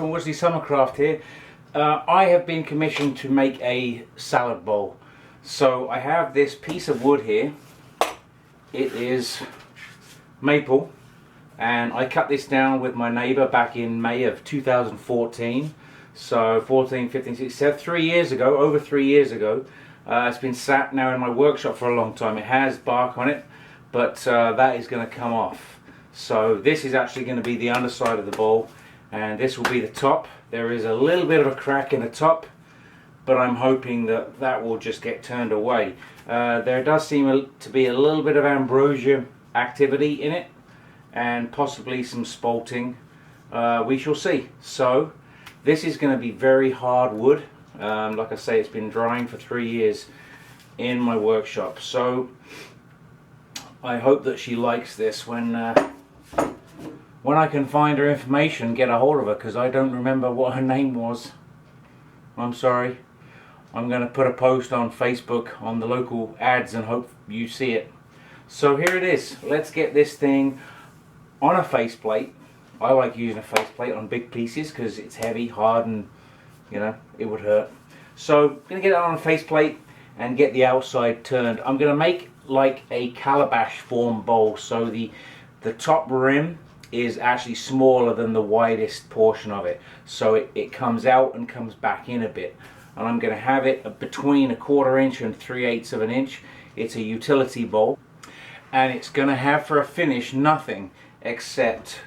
from Woodsley Summercraft here. I have been commissioned to make a salad bowl. So I have this piece of wood here. It is maple, and I cut this down with my neighbor back in May of 2014. So 14, 15, 16, 3 years ago, over 3 years ago. It's been sat now in my workshop for a long time. It has bark on it, but that is going to come off. So this is actually going to be the underside of the bowl, and this will be the top. There is a little bit of a crack in the top, but I'm hoping that that will just get turned away. There does seem to be a little bit of ambrosia activity in it, and possibly some spalting. We shall see. So this is going to be very hard wood. Like I say, it's been drying for 3 years in my workshop. So I hope that she likes this when I can find her information, get a hold of her, because I don't remember what her name was. I'm sorry. I'm going to put a post on Facebook on the local ads and hope you see it. So here it is. Let's get this thing on a faceplate. I like using a faceplate on big pieces because it's heavy, hard, and you know, it would hurt. So I'm going to get it on a faceplate and get the outside turned. I'm going to make like a calabash form bowl, so the top rim is actually smaller than the widest portion of it, so it comes out and comes back in a bit. And I'm going to have it between 1/4 inch and 3/8 of an inch. It's a utility bowl, and it's going to have for a finish nothing except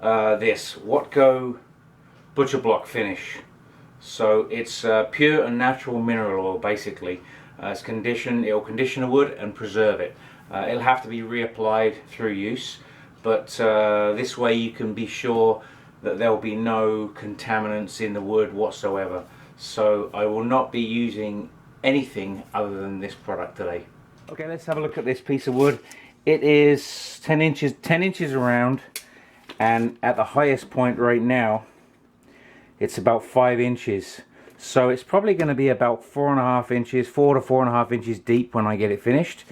this Watco butcher block finish. So it's pure and natural mineral oil basically. It'll condition the wood and preserve it. It'll have to be reapplied through use, but this way you can be sure that there will be no contaminants in the wood whatsoever. So I will not be using anything other than this product today. Okay, let's have a look at this piece of wood. It is 10 inches around, and at the highest point right now it's about 5 inches. So it's probably going to be about 4.5 inches, 4 to 4.5 inches deep when I get it finished.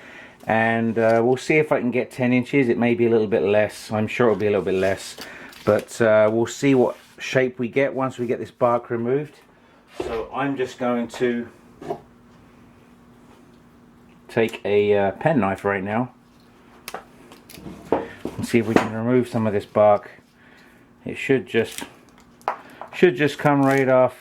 And we'll see if I can get 10 inches. It may be a little bit less. I'm sure it'll be a little bit less. But we'll see what shape we get once we get this bark removed. So I'm just going to take a penknife right now and see if we can remove some of this bark. It should just come right off.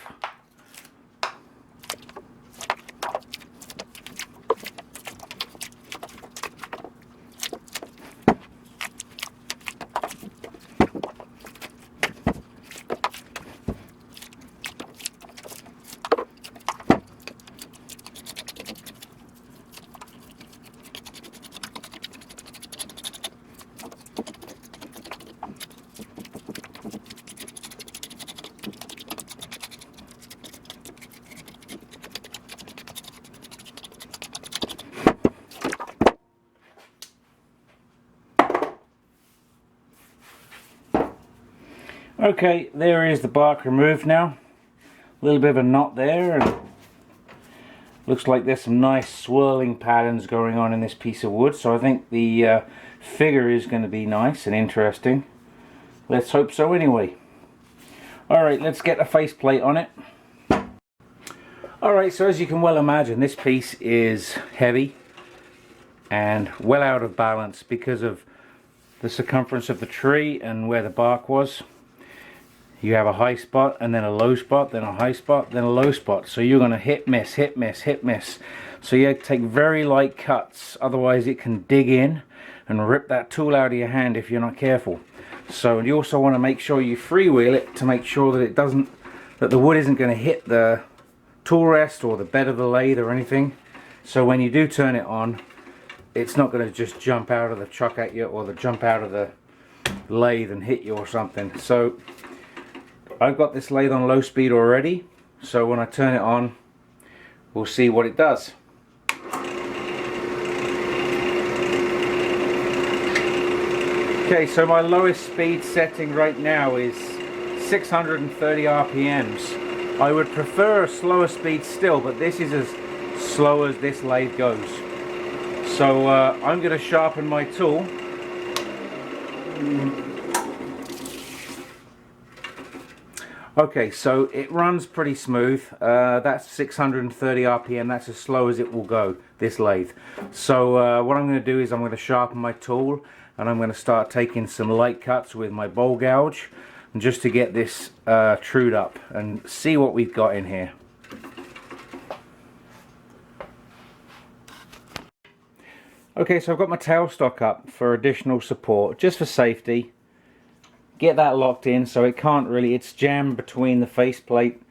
Okay, there is the bark removed now. A little bit of a knot there, and looks like there's some nice swirling patterns going on in this piece of wood. So I think the figure is going to be nice and interesting. Let's hope so anyway. Alright, let's get a faceplate on it. Alright, so as you can well imagine, this piece is heavy and well out of balance because of the circumference of the tree and where the bark was. You have a high spot and then a low spot, then a high spot, then a low spot. So you're going to hit, miss, hit, miss, hit, miss. So you have to take very light cuts, otherwise it can dig in and rip that tool out of your hand if you're not careful. So you also want to make sure you freewheel it to make sure that the wood isn't going to hit the tool rest or the bed of the lathe or anything. So when you do turn it on, it's not going to just jump out of the truck at you, or jump out of the lathe and hit you or something. So I've got this lathe on low speed already, so when I turn it on, we'll see what it does. Okay, so my lowest speed setting right now is 630 RPMs. I would prefer a slower speed still, but this is as slow as this lathe goes. So I'm going to sharpen my tool. Okay, so it runs pretty smooth. That's 630 RPM. That's as slow as it will go, this lathe. So what I'm going to do is I'm going to sharpen my tool, and I'm going to start taking some light cuts with my bowl gouge, just to get this trued up and see what we've got in here. Okay, so I've got my tailstock up for additional support, just for safety. Get that locked in so it can't really, it's jammed between the faceplate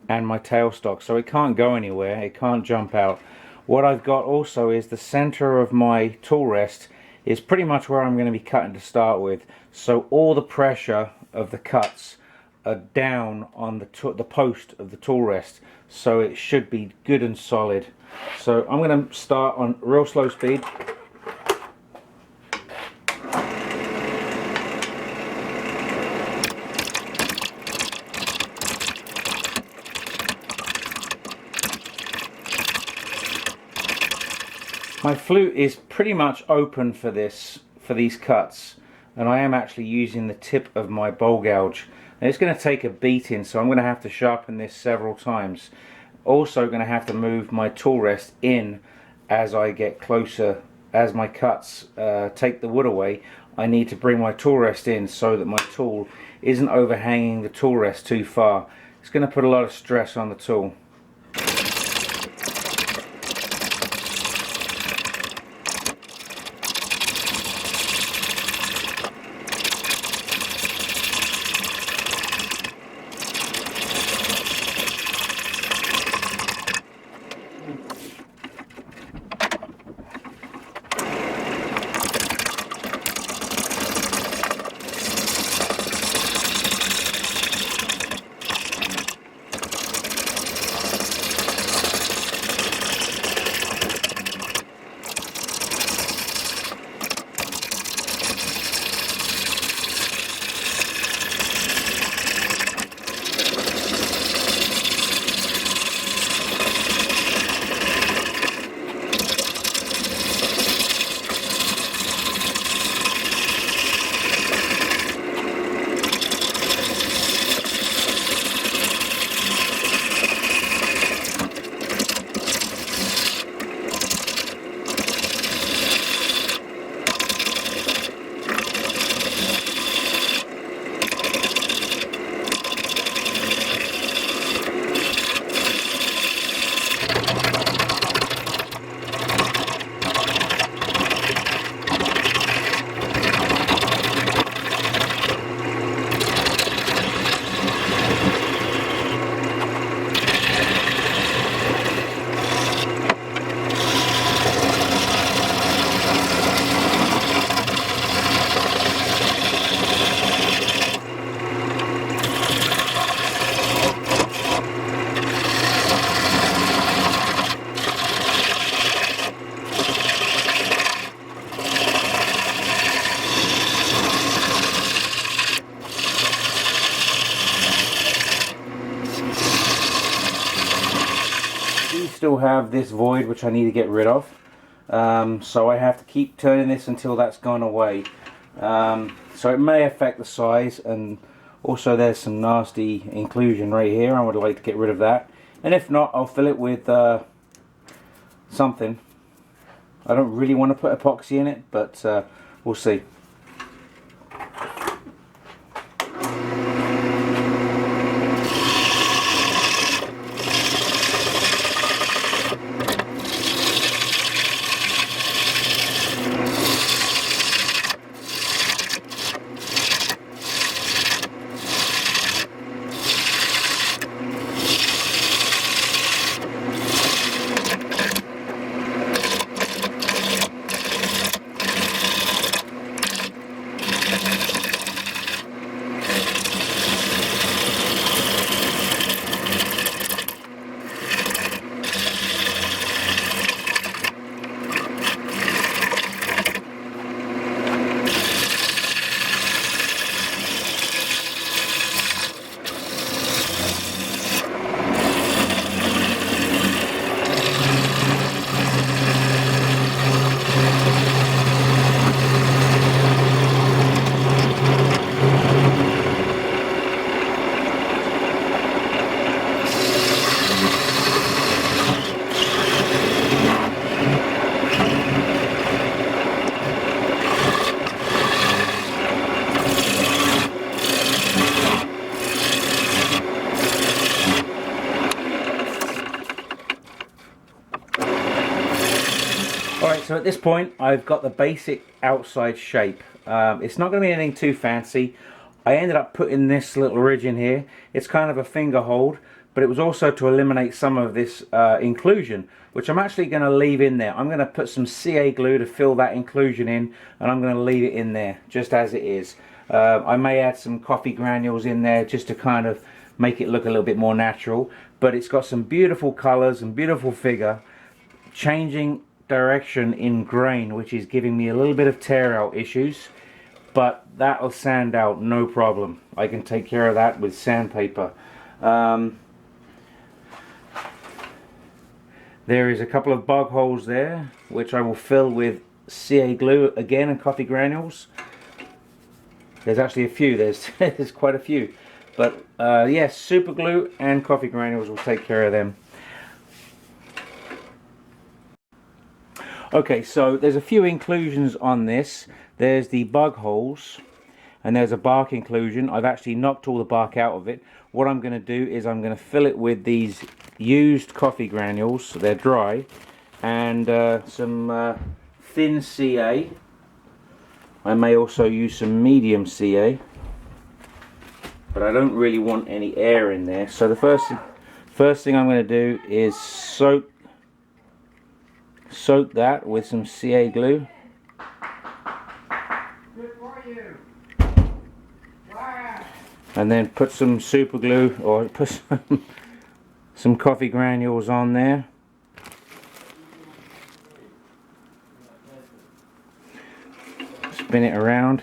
and my tailstock, so it can't go anywhere, it can't jump out. What I've got also is the center of my tool rest is pretty much where I'm going to be cutting to start with, so all the pressure of the cuts are down on the post of the tool rest, so it should be good and solid. So I'm going to start on real slow speed. My flute is pretty much open for these cuts, and I am actually using the tip of my bowl gouge. And it's going to take a beating, so I'm going to have to sharpen this several times. Also going to have to move my tool rest in as I get closer, as my cuts take the wood away. I need to bring my tool rest in so that my tool isn't overhanging the tool rest too far. It's going to put a lot of stress on the tool. Still have this void which I need to get rid of, so I have to keep turning this until that's gone away. So it may affect the size, and also there's some nasty inclusion right here. I would like to get rid of that, and if not, I'll fill it with something. I don't really want to put epoxy in it, but we'll see. Alright, so at this point I've got the basic outside shape. It's not going to be anything too fancy. I ended up putting this little ridge in here. It's kind of a finger hold, but it was also to eliminate some of this inclusion, which I'm actually going to leave in there. I'm going to put some CA glue to fill that inclusion in, and I'm going to leave it in there just as it is. I may add some coffee granules in there just to kind of make it look a little bit more natural, but it's got some beautiful colors and beautiful figure, changing direction in grain, which is giving me a little bit of tear out issues, but that'll sand out no problem. I can take care of that with sandpaper. There is a couple of bug holes there which I will fill with CA glue again and coffee granules. There's actually a few, there's quite a few, but yes, super glue and coffee granules will take care of them. Okay, so there's a few inclusions on this. There's the bug holes and there's a bark inclusion. I've actually knocked all the bark out of it. What I'm going to do is I'm going to fill it with these used coffee granules, so they're dry, and some thin CA. I may also use some medium CA, but I don't really want any air in there. So the first thing I'm going to do is soak that with some CA glue. Good for you. Wow. And then put some super glue, or put some coffee granules on there. Spin it around.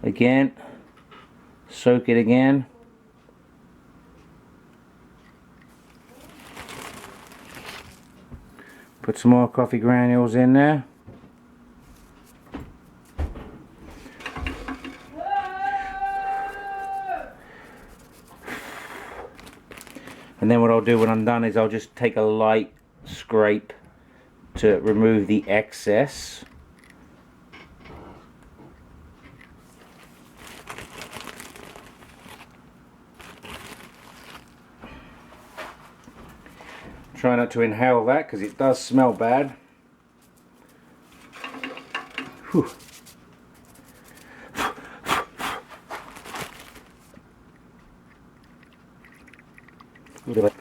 Again. Soak it again. Put some more coffee granules in there. And then what I'll do when I'm done is I'll just take a light scrape to remove the excess. Try not to inhale that because it does smell bad. Whew. We'll do it.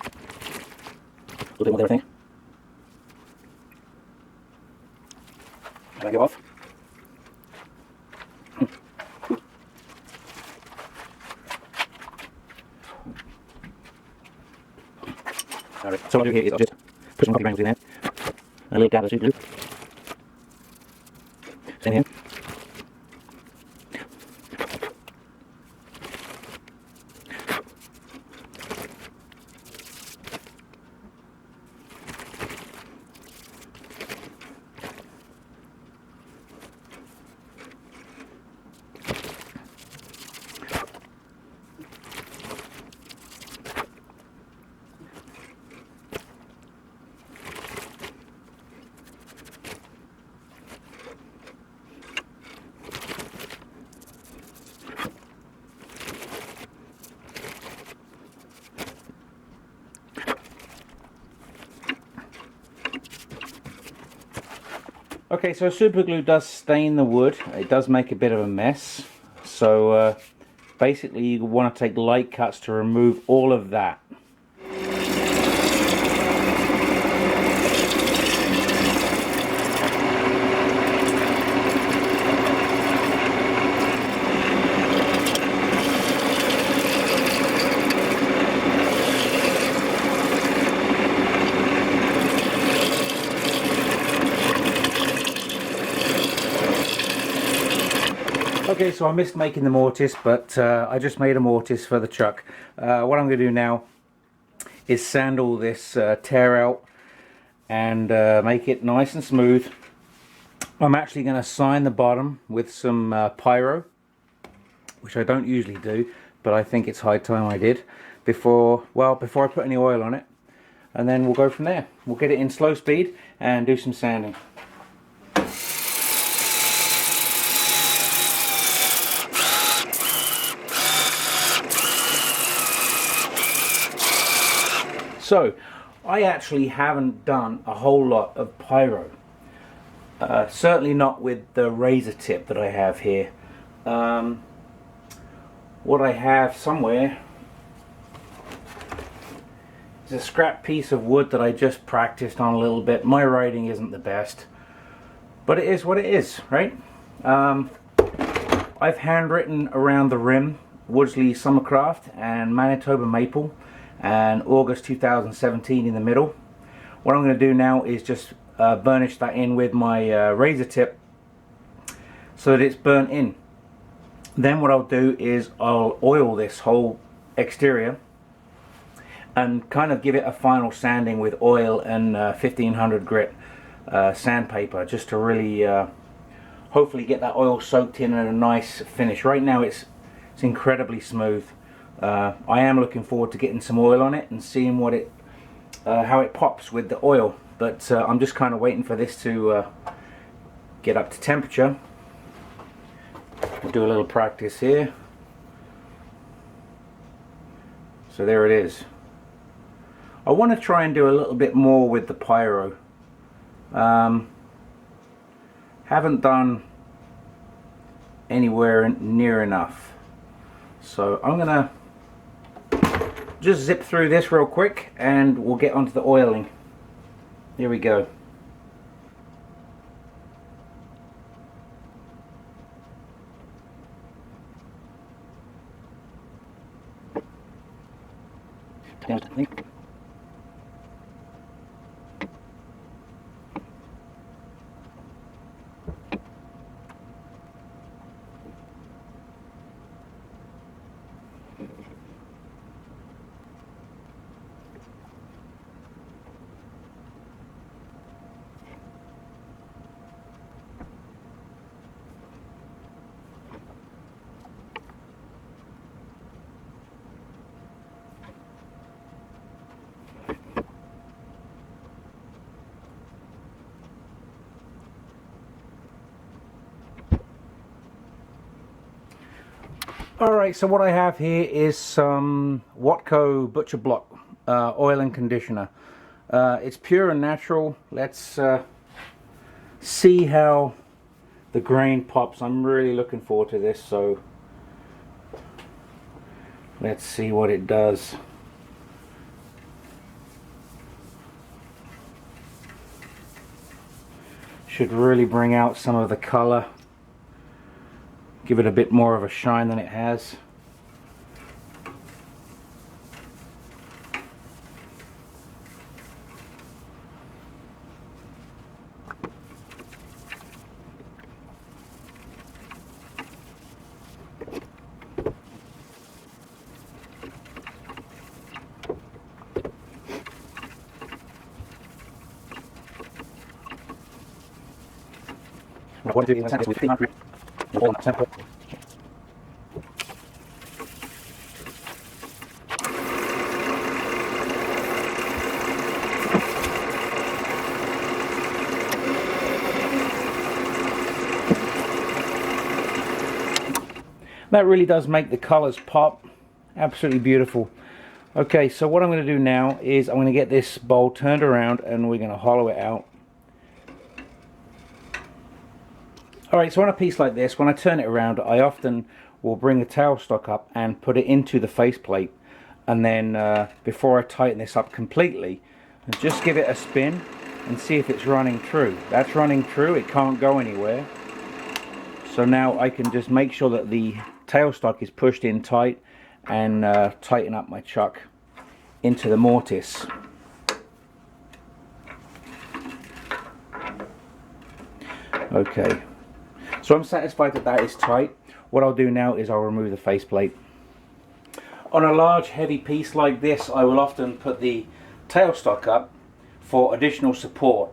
We'll do it with everything. Can I go off? Alright, so what I'll do here is I'll just put some coffee granules in there, and a little dab of super glue. Same here. Okay, so super glue does stain the wood. It does make a bit of a mess. So basically you want to take light cuts to remove all of that. Okay, so I missed making the mortise, but I just made a mortise for the truck. What I'm going to do now is sand all this tear out and make it nice and smooth. I'm actually going to sign the bottom with some pyro, which I don't usually do, but I think it's high time I did before I put any oil on it. And then we'll go from there. We'll get it in slow speed and do some sanding. So I actually haven't done a whole lot of pyro. Certainly not with the razor tip that I have here. What I have somewhere is a scrap piece of wood that I just practiced on a little bit. My writing isn't the best, but it is what it is, right? I've handwritten around the rim Woodsley Summercraft and Manitoba Maple and August 2017 in the middle. What I'm going to do now is just burnish that in with my razor tip so that it's burnt in. Then what I'll do is I'll oil this whole exterior and kind of give it a final sanding with oil and 1500 grit sandpaper, just to really hopefully get that oil soaked in and a nice finish. Right now it's incredibly smooth. I am looking forward to getting some oil on it and seeing what it how it pops with the oil, but I'm just kind of waiting for this to get up to temperature. We'll do a little practice here. So there it is. I want to try and do a little bit more with the pyro. Haven't done anywhere near enough. So I'm gonna just zip through this real quick and we'll get onto the oiling. Here we go. Alright, so what I have here is some Watco Butcher Block oil and conditioner. It's pure and natural. Let's see how the grain pops. I'm really looking forward to this, so let's see what it does. Should really bring out some of the color. Give it a bit more of a shine than it has. What do you think? 1500. That really does make the colors pop. Absolutely beautiful. Okay, so what I'm going to do now is I'm going to get this bowl turned around and we're going to hollow it out. Alright, so on a piece like this, when I turn it around, I often will bring the tailstock up and put it into the faceplate, and then before I tighten this up completely, just give it a spin and see if it's running true. That's running true, it can't go anywhere. So now I can just make sure that the tailstock is pushed in tight and tighten up my chuck into the mortise. Okay, so I'm satisfied that that is tight. What I'll do now is I'll remove the faceplate. On a large heavy piece like this, I will often put the tailstock up for additional support.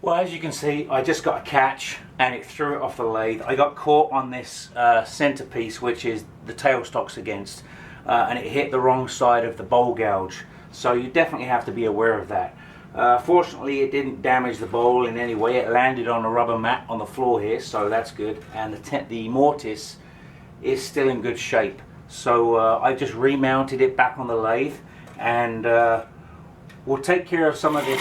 Well, as you can see, I just got a catch and it threw it off the lathe. I got caught on this centerpiece, which is the tailstocks against, and it hit the wrong side of the bowl gouge. So you definitely have to be aware of that. Fortunately, it didn't damage the bowl in any way. It landed on a rubber mat on the floor here, so that's good. And the mortise is still in good shape. So I just remounted it back on the lathe, and we'll take care of some of this.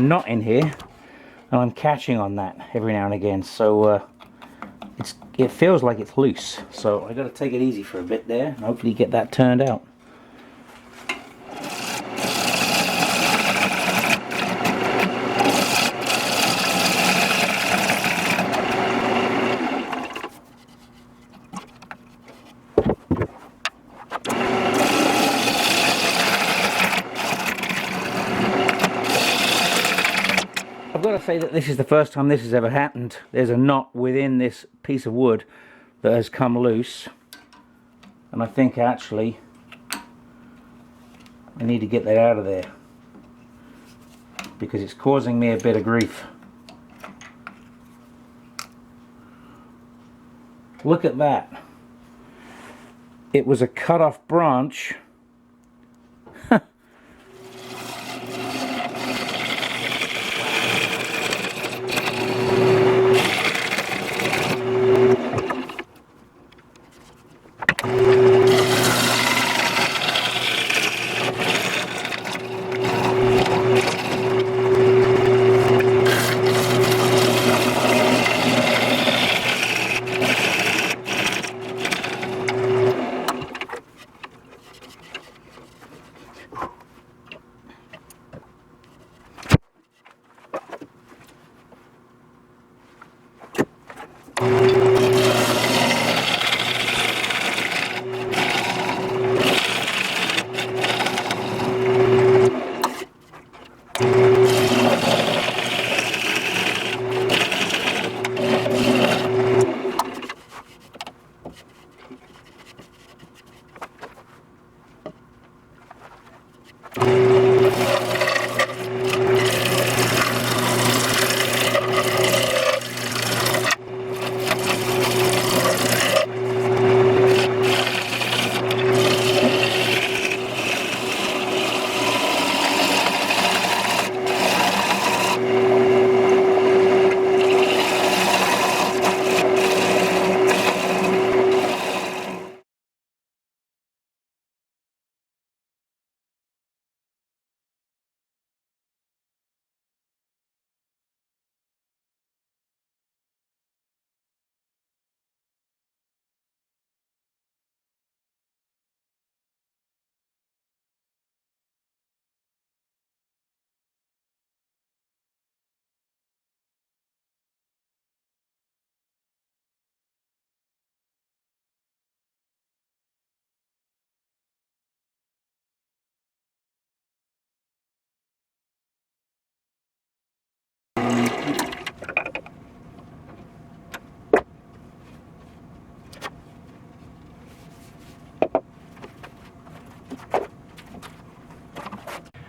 knot in here, and I'm catching on that every now and again, so it feels like it's loose. So I got to take it easy for a bit there, and hopefully get that turned out. I've got to say that this is the first time this has ever happened. There's a knot within this piece of wood that has come loose, and I think actually I need to get that out of there because it's causing me a bit of grief. Look at that. It was a cut off branch.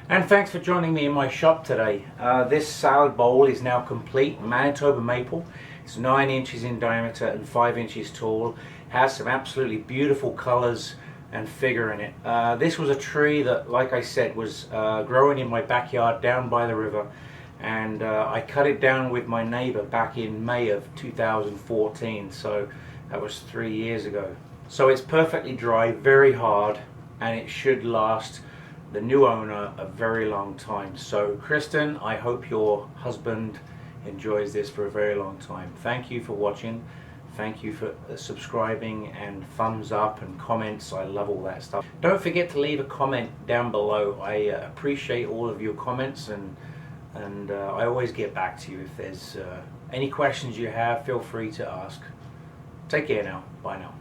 And thanks for joining me in my shop today. This salad bowl is now complete. Manitoba maple. It's 9 inches in diameter and 5 inches tall. Has some absolutely beautiful colors and figure in it. This was a tree that, like I said, was growing in my backyard down by the river, and I cut it down with my neighbor back in May of 2014, so that was 3 years ago. So it's perfectly dry, very hard, and it should last the new owner a very long time. So Kristen, I hope your husband enjoys this for a very long time. Thank you for watching. Thank you for subscribing and thumbs up and comments. I love all that stuff. Don't forget to leave a comment down below. I appreciate all of your comments, and I always get back to you. If there's any questions you have, feel free to ask. Take care now. Bye now.